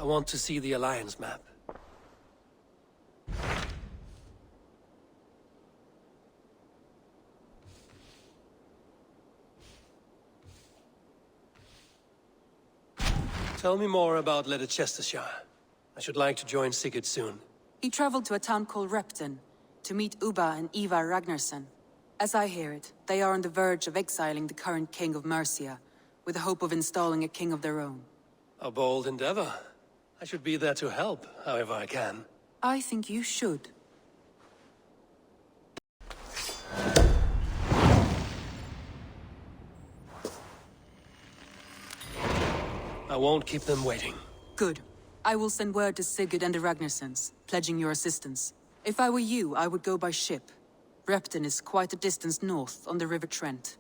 want to see the Alliance map. Tell me more about Leicestershire. I should like to join Sigurd soon. He traveled to a town called Repton to meet Ubba and Ivar Ragnarsson. As I hear it, they are on the verge of exiling the current king of Mercia, with the hope of installing a king of their own. A bold endeavor. I should be there to help, however I can. I think you should. I won't keep them waiting. Good. I will send word to Sigurd and the Ragnarssons, pledging your assistance. If I were you, I would go by ship. Repton is quite a distance north, on the River Trent.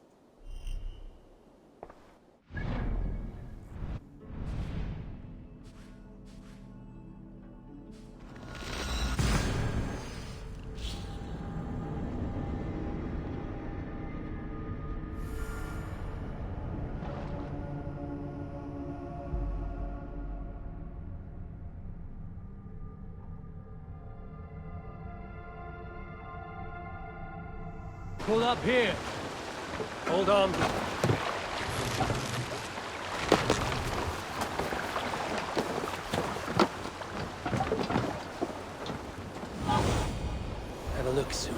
Pull up here. Hold on. Have a look soon.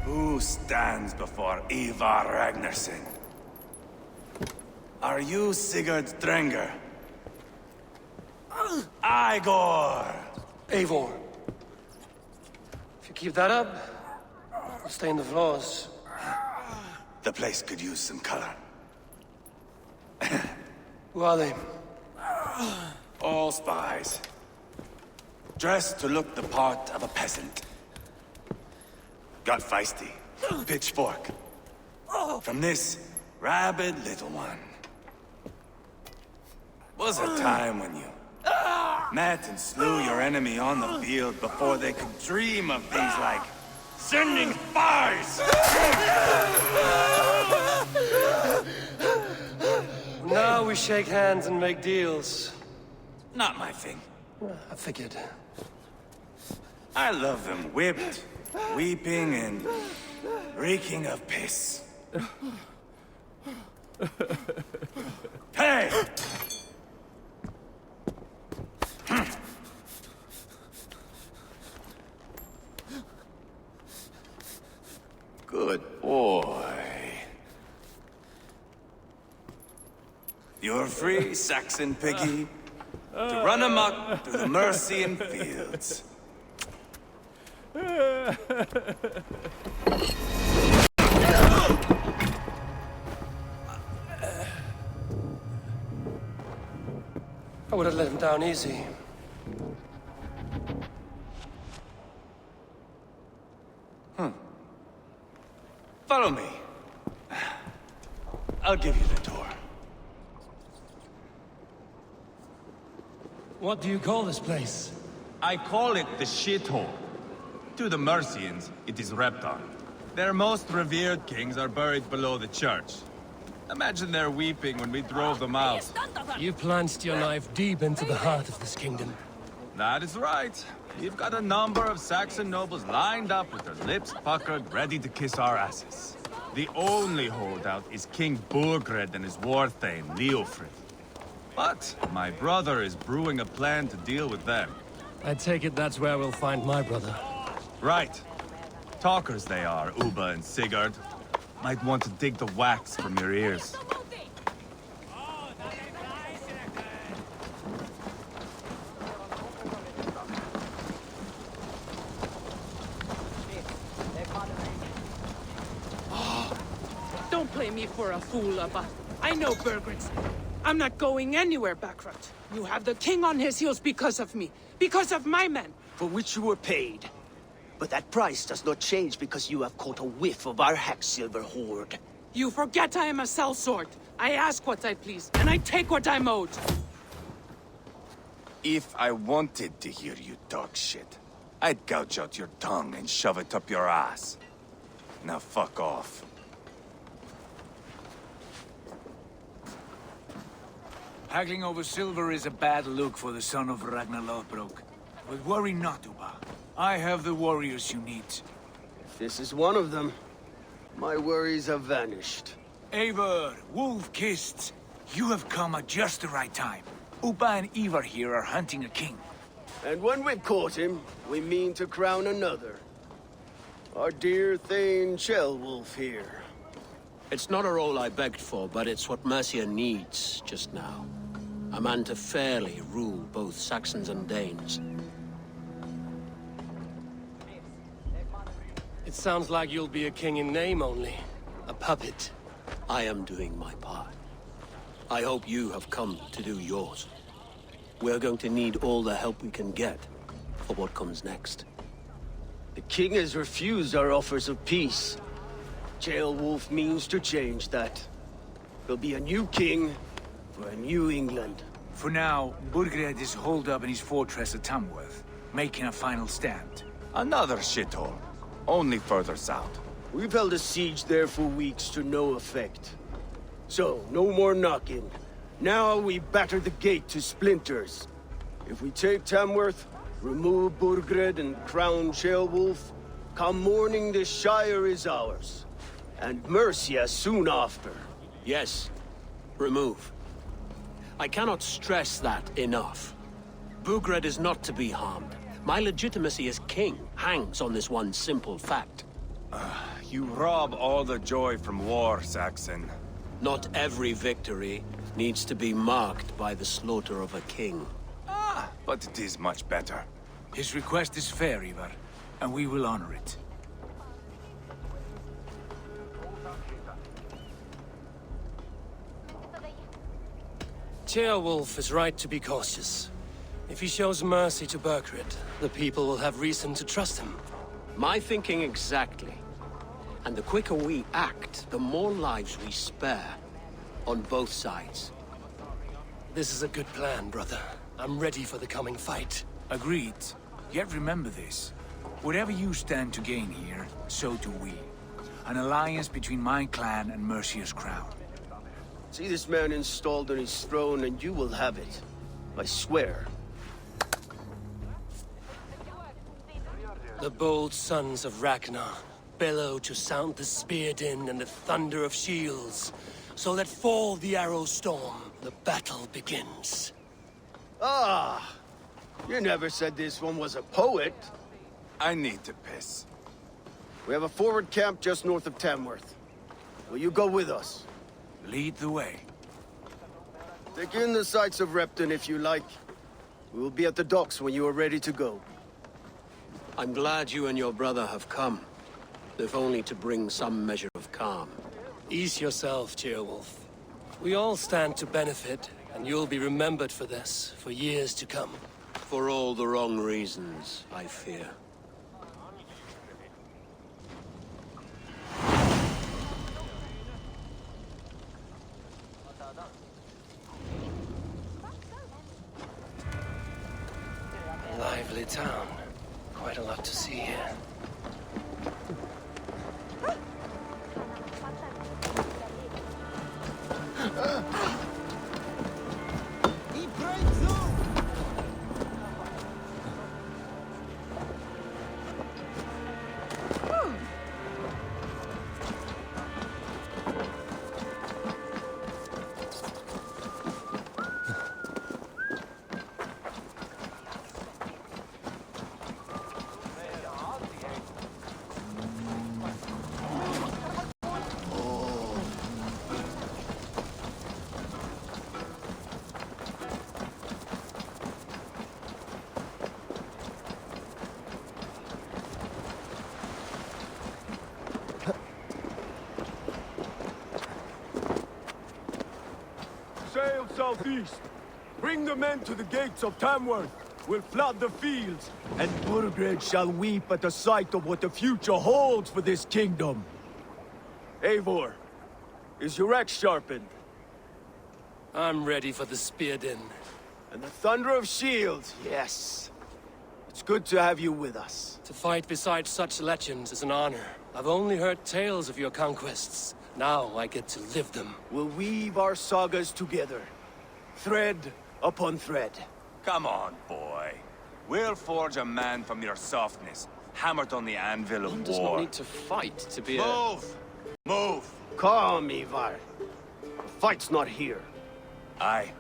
Who stands before Ivar Ragnarsson? Are you Sigurd Drenger? Igor! Eivor. If you keep that up, I'll stain the floors. The place could use some color. Who are they? All spies. Dressed to look the part of a peasant. Got feisty. Pitchfork. From this rabid little one. Was a time when you met and slew your enemy on the field before they could dream of things like sending spies! Now we shake hands and make deals. Not my thing. I figured. I love them whipped, weeping, and reeking of piss. Hey! Good boy. You're free, Saxon piggy, to run amok through the Mercian fields. I would have let him down easy. Follow me. I'll give you the tour. What do you call this place? I call it the shithole. To the Mercians, it is Repton. Their most revered kings are buried below the church. Imagine their weeping when we drove them out. You plunged your knife deep into the heart of this kingdom. That is right. We've got a number of Saxon nobles lined up with their lips puckered, ready to kiss our asses. The only holdout is King Burgred and his war thane, Leofrid. But my brother is brewing a plan to deal with them. I take it that's where we'll find my brother. Right. Talkers they are, Uba and Sigurd. Might want to dig the wax from your ears. Don't play me for a fool, Abba. I know Bergred's. I'm not going anywhere, Backrot. You have the king on his heels because of me. Because of my men. For which you were paid. But that price does not change because you have caught a whiff of our Hacksilver hoard. You forget I am a sellsword. I ask what I please, and I take what I'm owed. If I wanted to hear you talk shit, I'd gouge out your tongue and shove it up your ass. Now fuck off. Haggling over silver is a bad look for the son of Ragnar Lothbrok. But worry not, Uba. I have the warriors you need. If this is one of them, my worries have vanished. Eivor, Wolf-Kissed, you have come at just the right time. Uba and Ivar here are hunting a king. And when we've caught him, we mean to crown another. Our dear Thane Ceolwulf here. It's not a role I begged for, but it's what Mercia needs just now. A man to fairly rule both Saxons and Danes. It sounds like you'll be a king in name only. A puppet. I am doing my part. I hope you have come to do yours. We're going to need all the help we can get for what comes next. The king has refused our offers of peace. Ceolwulf means to change that. There'll be a new king for a new England. For now, Burgred is holed up in his fortress at Tamworth, making a final stand. Another shithole. Only further south. We've held a siege there for weeks to no effect. So, no more knocking. Now we batter the gate to splinters. If we take Tamworth, remove Burgred and crown Ceolwulf, come morning the Shire is ours. And Mercia soon after. Yes, remove. I cannot stress that enough. Burgred is not to be harmed. My legitimacy as king hangs on this one simple fact. You rob all the joy from war, Saxon. Not every victory needs to be marked by the slaughter of a king. But it is much better. His request is fair, Ivar, and we will honor it. Ceolwulf is right to be cautious. If he shows mercy to Burgred, the people will have reason to trust him. My thinking exactly. And the quicker we act, the more lives we spare. On both sides. This is a good plan, brother. I'm ready for the coming fight. Agreed. Yet remember this. Whatever you stand to gain here, so do we. An alliance between my clan and Mercia's crown. See this man installed on his throne and you will have it. I swear. The bold sons of Ragnar bellow to sound the spear din and the thunder of shields. So let fall the arrow storm. The battle begins. Ah! You never said this one was a poet. I need to piss. We have a forward camp just north of Tamworth. Will you go with us? Lead the way. Take in the sights of Repton if you like. We will be at the docks when you are ready to go. I'm glad you and your brother have come. If only to bring some measure of calm. Ease yourself, Ceolwulf. We all stand to benefit, and you'll be remembered for this, for years to come. For all the wrong reasons, I fear. Lively town. Quite a lot to see here. southeast. Bring the men to the gates of Tamworth. We'll flood the fields, and Burgred shall weep at the sight of what the future holds for this kingdom. Eivor, is your axe sharpened? I'm ready for the spear din. And the thunder of shields, yes. It's good to have you with us. To fight beside such legends is an honor. I've only heard tales of your conquests. Now I get to live them. We'll weave our sagas together, thread upon thread. Come on, boy. We'll forge a man from your softness, hammered on the anvil of One war. does not need to fight to be a... Move! Move! Calm, Ivar. The fight's not here. Aye.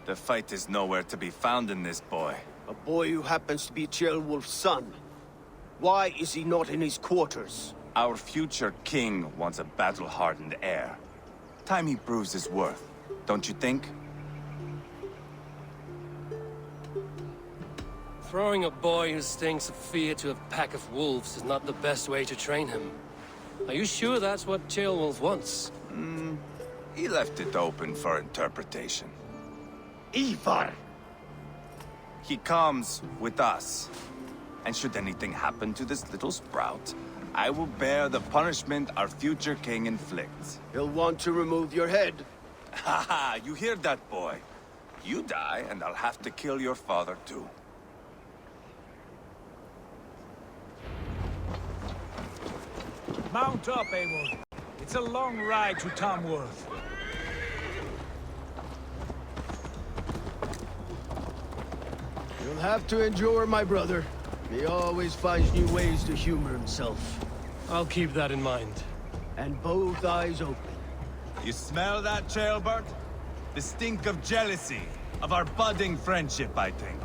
The fight is nowhere to be found in this boy. A boy who happens to be Ceolwulf's son. Why is he not in his quarters? Our future king wants a battle-hardened heir. Time he proves his worth, don't you think? Throwing a boy who stinks of fear to a pack of wolves is not the best way to train him. Are you sure that's what Ceolwulf wants? He left it open for interpretation. Ivar! He comes with us. And should anything happen to this little sprout, I will bear the punishment our future king inflicts. He'll want to remove your head. Ha ha! You hear that, boy? You die, and I'll have to kill your father, too. Mount up, Eivor. It's a long ride to Tamworth. You'll have to endure, my brother. He always finds new ways to humor himself. I'll keep that in mind. And both eyes open. You smell that, Ceolbert? The stink of jealousy, of our budding friendship, I think.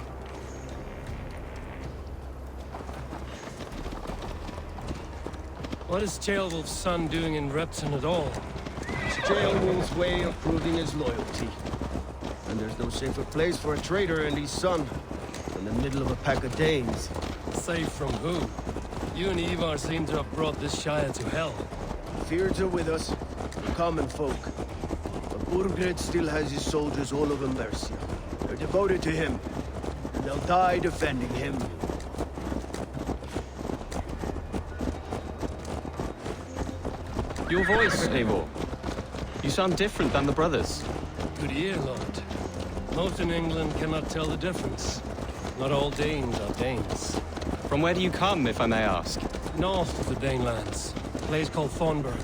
What is Ceolwulf's son doing in Repton at all? It's Ceolwulf's way of proving his loyalty. And there's no safer place for a traitor and his son than the middle of a pack of Danes. Safe from who? You and Ivar seem to have brought this Shire to hell. Fears are with us, the common folk. But Burgred still has his soldiers all over Mercia. They're devoted to him, and they'll die defending him. Your voice, Eivor. You sound different than the brothers. Good ear, Lord. Most in England cannot tell the difference. Not all Danes are Danes. From where do you come, if I may ask? North of the Danelands. A place called Thornburg,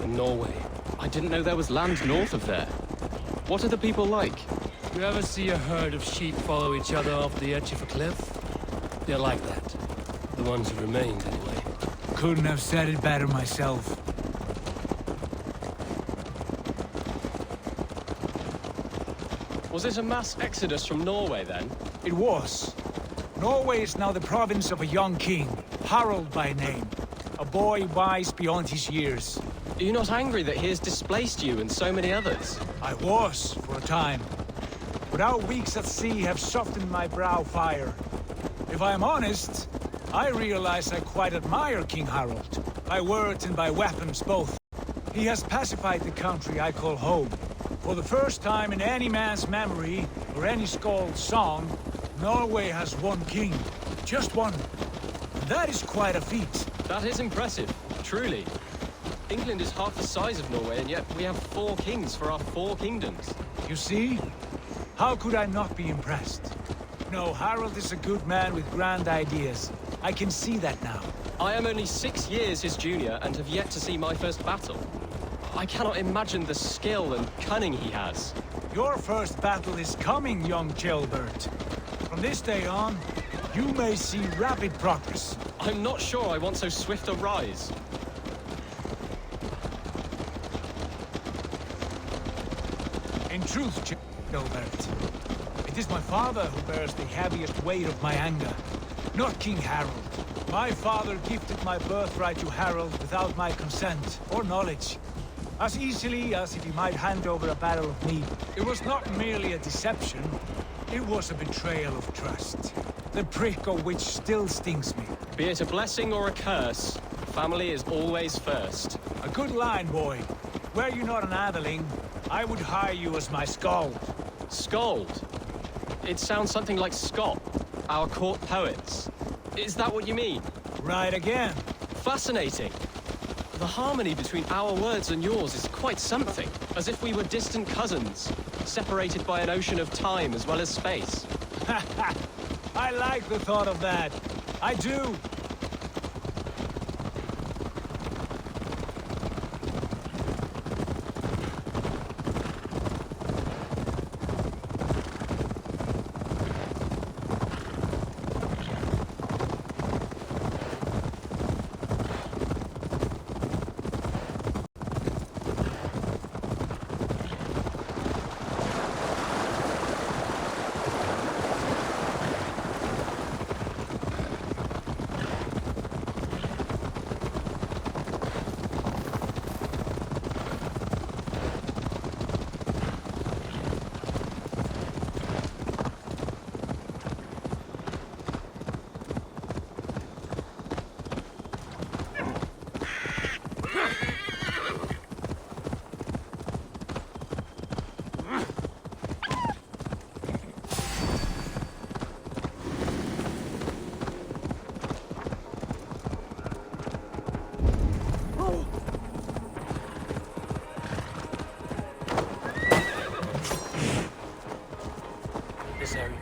in Norway. I didn't know there was land north of there. What are the people like? You ever see a herd of sheep follow each other off the edge of a cliff? They're like that. The ones who remained, anyway. Couldn't have said it better myself. Was it a mass exodus from Norway, then? It was. Norway is now the province of a young king, Harald by name. A boy wise beyond his years. Are you not angry that he has displaced you and so many others? I was, for a time. But our weeks at sea have softened my brow fire. If I am honest, I realize I quite admire King Harald. By words and by weapons both. He has pacified the country I call home. For the first time in any man's memory, or any skald's song, Norway has one king. Just one. And that is quite a feat. That is impressive, truly. England is half the size of Norway, and yet we have 4 kings for our 4 kingdoms. You see? How could I not be impressed? No, Harald is a good man with grand ideas. I can see that now. I am only 6 years his junior and have yet to see my first battle. I cannot imagine the skill and cunning he has. Your first battle is coming, young Ceolbert. From this day on, you may see rapid progress. I'm not sure I want so swift a rise. In truth, Ceolbert, it is my father who bears the heaviest weight of my anger, not King Harald. My father gifted my birthright to Harald without my consent or knowledge. As easily as if he might hand over a barrel of mead. It was not merely a deception, it was a betrayal of trust. The prick of which still stings me. Be it a blessing or a curse, family is always first. A good line, boy. Were you not an atheling, I would hire you as my skald. Skald? It sounds something like Scott, our court poets. Is that what you mean? Right again. Fascinating. The harmony between our words and yours is quite something. As if we were distant cousins, separated by an ocean of time as well as space. I like the thought of that. I do. This area.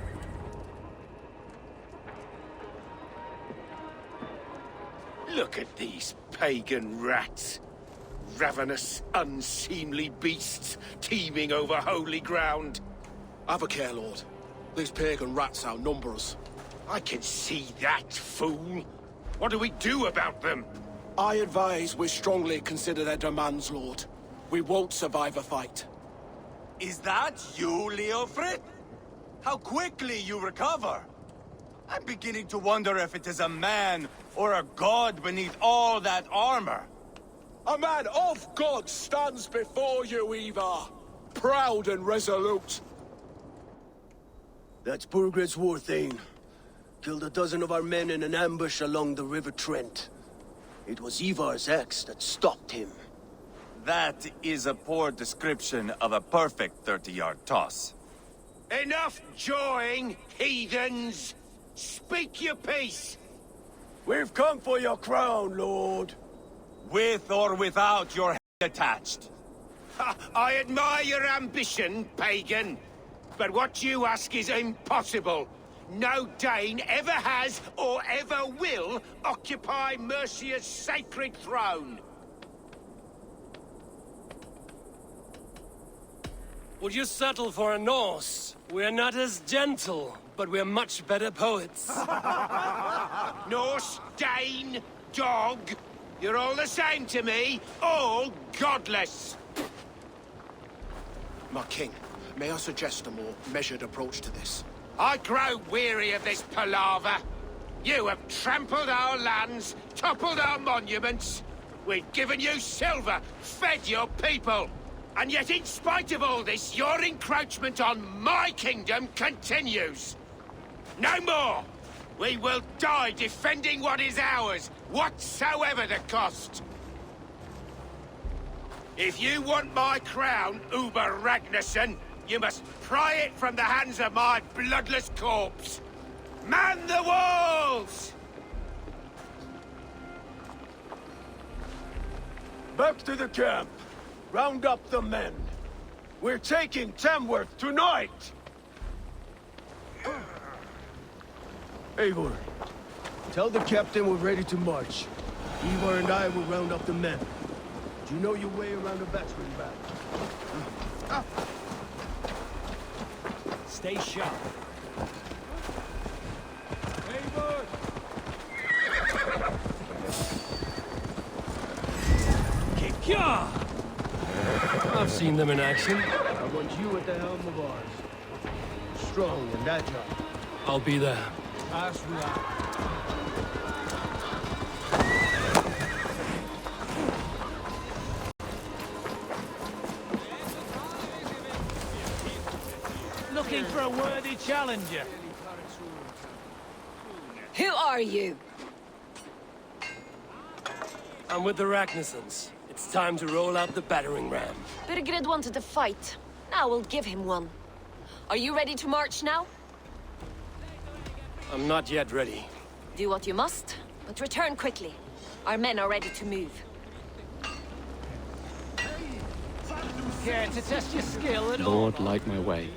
Look at these pagan rats. Ravenous, unseemly beasts teeming over holy ground. Have a care, Lord. These pagan rats outnumber us. I can see that, fool. What do we do about them? I advise we strongly consider their demands, Lord. We won't survive a fight. Is that you, Leofrid? How quickly you recover! I'm beginning to wonder if it is a man or a god beneath all that armor. A man of God stands before you, Ivar. Proud and resolute. That's Burgred's war thane. Killed a dozen of our men in an ambush along the River Trent. It was Ivar's axe that stopped him. That is a poor description of a perfect 30-yard toss. Enough jawing, heathens! Speak your piece! We've come for your crown, Lord. With or without your head attached. Ha, I admire your ambition, pagan. But what you ask is impossible. No Dane ever has or ever will occupy Mercia's sacred throne. Would you settle for a Norse? We're not as gentle, but we're much better poets. Norse, Dane, dog. You're all the same to me. All godless. My king, may I suggest a more measured approach to this? I grow weary of this palaver. You have trampled our lands, toppled our monuments. We've given you silver, fed your people. And yet, in spite of all this, your encroachment on my kingdom continues. No more! We will die defending what is ours, whatsoever the cost. If you want my crown, Uber Ragnarsson, you must pry it from the hands of my bloodless corpse. Man the walls! Back to the camp. Round up the men. We're taking Tamworth tonight! Eivor, tell the captain we're ready to march. Ivar and I will round up the men. Do you know your way around a battering ram? Stay sharp. Eivor! Kikya! I've seen them in action. I want you at the helm of ours. Strong and agile. I'll be there. As we are. Looking for a worthy challenger. Who are you? I'm with the Ragnarssons. It's time to roll out the battering ram. Birgred wanted to fight. Now we'll give him one. Are you ready to march now? I'm not yet ready. Do what you must, but return quickly. Our men are ready to move. Care to test your skill at all? Lord, light my way.